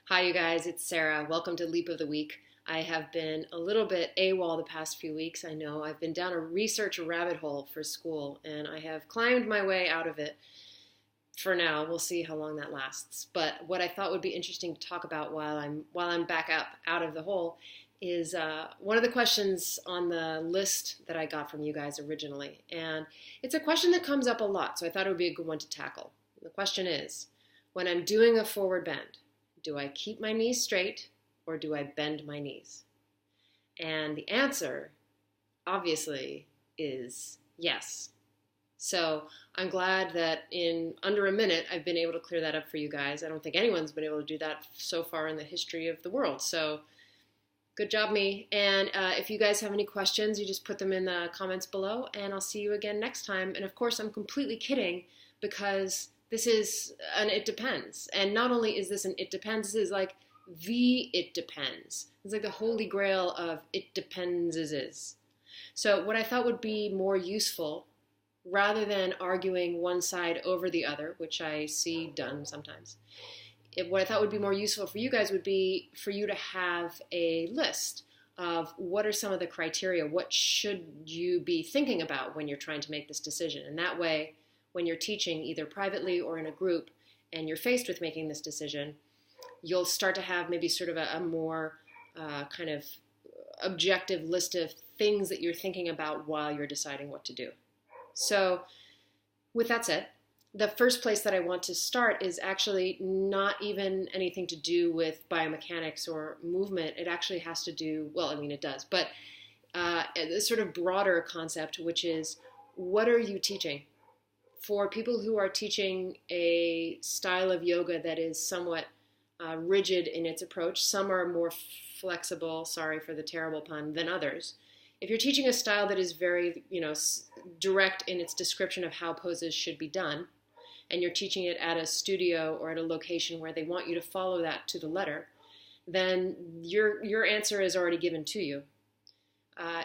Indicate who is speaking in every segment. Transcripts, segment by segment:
Speaker 1: Hi, you guys. It's Sarah. Welcome to Leap of the Week. I have been a little bit AWOL the past few weeks. I know I've been down a research rabbit hole for school, and I have climbed my way out of it for now. We'll see how long that lasts. But what I thought would be interesting to talk about while I'm back up out of the hole is one of the questions on the list that I got from you guys originally, and it's a question that comes up a lot. So I thought it would be a good one to tackle. The question is, when I'm doing a forward bend, do I keep my knees straight or do I bend my knees? And the answer, obviously, is yes. So I'm glad that in under a minute I've been able to clear that up for you guys. I don't think anyone's been able to do that so far in the history of the world. So good job, me. And if you guys have any questions, you just put them in the comments below, and I'll see you again next time. And of course, I'm completely kidding because this is an it depends. And not only is this an it depends, this is like the it depends. It's like the holy grail of it depends is. So what I thought would be more useful, rather than arguing one side over the other, which I see done sometimes, what I thought would be more useful for you guys would be for you to have a list of what are some of the criteria, what should you be thinking about when you're trying to make this decision. And that way, when you're teaching either privately or in a group and you're faced with making this decision, you'll start to have maybe sort of a more kind of objective list of things that you're thinking about while you're deciding what to do. So with that said, the first place that I want to start is actually not even anything to do with biomechanics or movement. It actually has to do, well, I mean, it does, but a sort of broader concept, which is, what are you teaching? For people who are teaching a style of yoga that is somewhat rigid in its approach, some are more flexible, sorry for the terrible pun, than others. If you're teaching a style that is very, direct in its description of how poses should be done, and you're teaching it at a studio or at a location where they want you to follow that to the letter, then your answer is already given to you.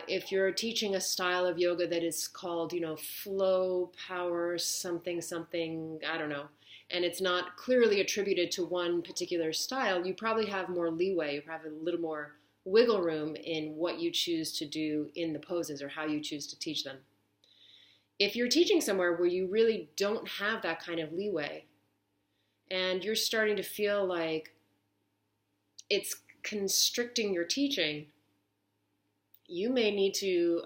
Speaker 1: If you're teaching a style of yoga that is called, flow, power, something, I don't know, and it's not clearly attributed to one particular style, you probably have more leeway, you have a little more wiggle room in what you choose to do in the poses or how you choose to teach them. If you're teaching somewhere where you really don't have that kind of leeway, and you're starting to feel like it's constricting your teaching, you may need to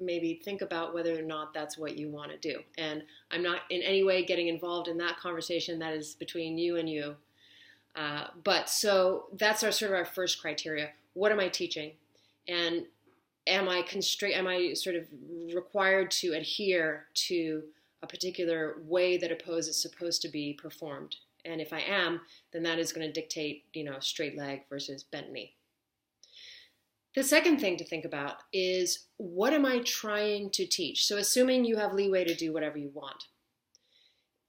Speaker 1: maybe think about whether or not that's what you want to do. And I'm not in any way getting involved in that conversation. That is between you and you. But so that's our first criteria. What am I teaching? And am I sort of required to adhere to a particular way that a pose is supposed to be performed? And if I am, then that is going to dictate, straight leg versus bent knee. The second thing to think about is, what am I trying to teach? So assuming you have leeway to do whatever you want.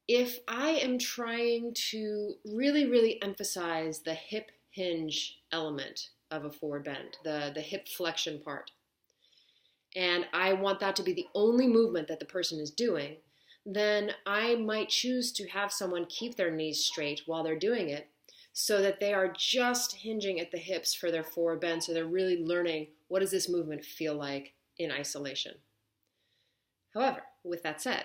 Speaker 1: If I am trying to really, really emphasize the hip hinge element of a forward bend, the hip flexion part, and I want that to be the only movement that the person is doing, then I might choose to have someone keep their knees straight while they're doing it, so that they are just hinging at the hips for their forward bend, so they're really learning, what does this movement feel like in isolation? However, with that said,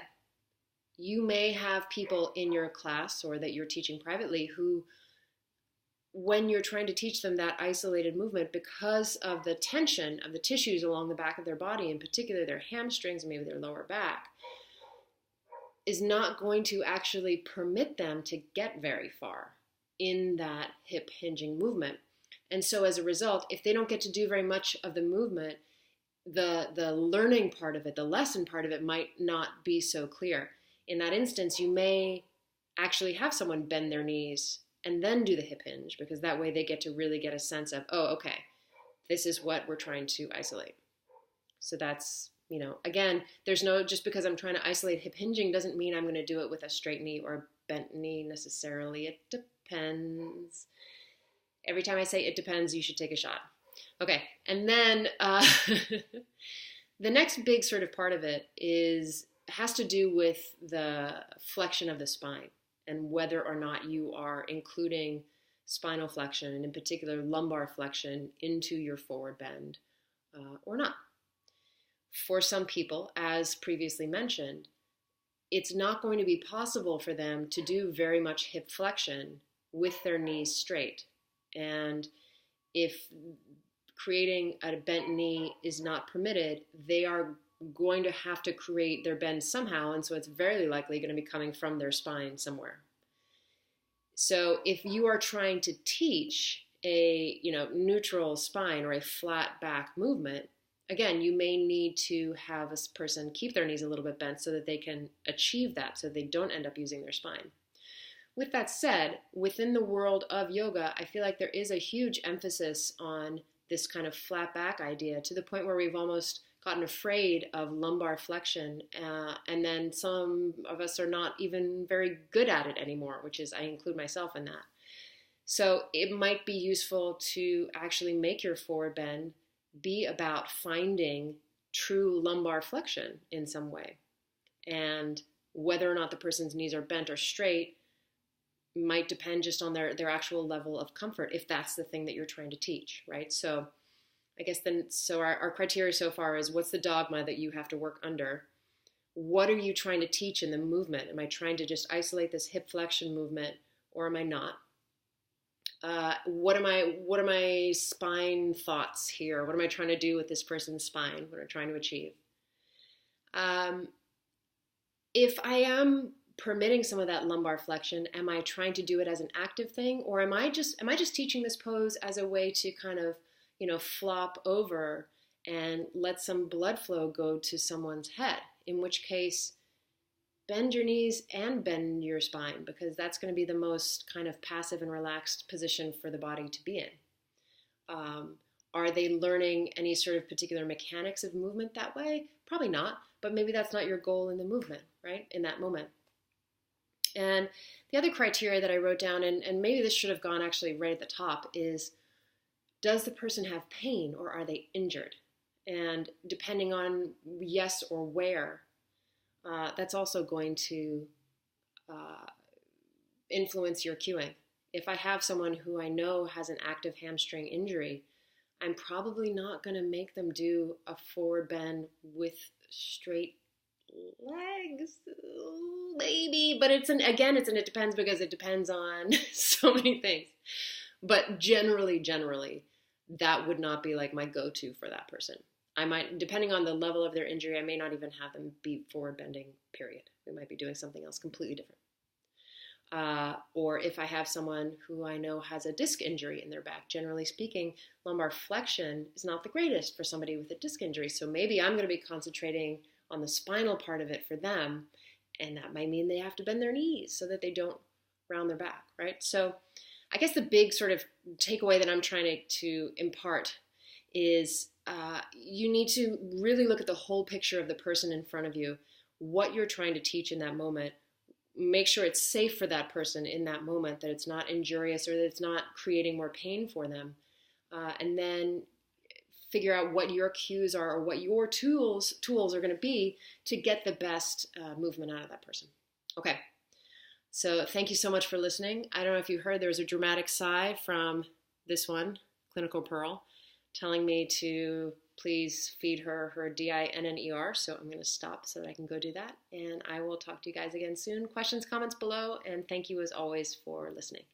Speaker 1: you may have people in your class or that you're teaching privately who, when you're trying to teach them that isolated movement, because of the tension of the tissues along the back of their body, in particular their hamstrings and maybe their lower back, is not going to actually permit them to get very far in that hip hinging movement. And so as a result, if they don't get to do very much of the movement, the learning part of it, the lesson part of it might not be so clear. In that instance, you may actually have someone bend their knees and then do the hip hinge, because that way they get to really get a sense of, oh, okay, this is what we're trying to isolate. So that's, again, there's no, just because I'm trying to isolate hip hinging doesn't mean I'm going to do it with a straight knee or a bent knee necessarily. It depends. Every time I say it depends, you should take a shot. Okay, and then the next big sort of part of it has to do with the flexion of the spine and whether or not you are including spinal flexion, and in particular lumbar flexion, into your forward bend or not. For some people, as previously mentioned, it's not going to be possible for them to do very much hip flexion with their knees straight. And if creating a bent knee is not permitted, they are going to have to create their bend somehow, and so it's very likely going to be coming from their spine somewhere. So if you are trying to teach a neutral spine or a flat back movement, again, you may need to have a person keep their knees a little bit bent so that they can achieve that, so they don't end up using their spine. With that said, within the world of yoga, I feel like there is a huge emphasis on this kind of flat back idea, to the point where we've almost gotten afraid of lumbar flexion, and then some of us are not even very good at it anymore, which is, I include myself in that. So it might be useful to actually make your forward bend be about finding true lumbar flexion in some way. And whether or not the person's knees are bent or straight might depend just on their actual level of comfort, if that's the thing that you're trying to teach, right? So I guess our criteria so far is, what's the dogma that you have to work under? What are you trying to teach in the movement? Am I trying to just isolate this hip flexion movement, or am I not? What are my spine thoughts here? What am I trying to do with this person's spine? What am I trying to achieve? If I am permitting some of that lumbar flexion, am I trying to do it as an active thing, or am I just teaching this pose as a way to kind of flop over and let some blood flow go to someone's head? In which case, bend your knees and bend your spine, because that's going to be the most kind of passive and relaxed position for the body to be in. Are they learning any sort of particular mechanics of movement that way? Probably not, but maybe that's not your goal in the movement, right? In that moment. And the other criteria that I wrote down, and maybe this should have gone actually right at the top, is, does the person have pain, or are they injured? And depending on yes or where, that's also going to influence your cueing. If I have someone who I know has an active hamstring injury, I'm probably not going to make them do a forward bend with straight legs, maybe, but it depends, because it depends on so many things. But generally, that would not be like my go-to for that person. I might, depending on the level of their injury, I may not even have them be forward bending, period. We might be doing something else completely different. Or if I have someone who I know has a disc injury in their back, generally speaking, lumbar flexion is not the greatest for somebody with a disc injury. So maybe I'm going to be concentrating on the spinal part of it for them, and that might mean they have to bend their knees so that they don't round their back, right? So I guess the big sort of takeaway that I'm trying to impart is you need to really look at the whole picture of the person in front of you, what you're trying to teach in that moment. Make sure it's safe for that person in that moment, that it's not injurious or that it's not creating more pain for them. And then figure out what your cues are, or what your tools are going to be to get the best movement out of that person. Okay. So thank you so much for listening. I don't know if you heard, there was a dramatic sigh from this one, Clinical Pearl, telling me to please feed her DINNER. So I'm going to stop so that I can go do that. And I will talk to you guys again soon. Questions, comments below. And thank you as always for listening.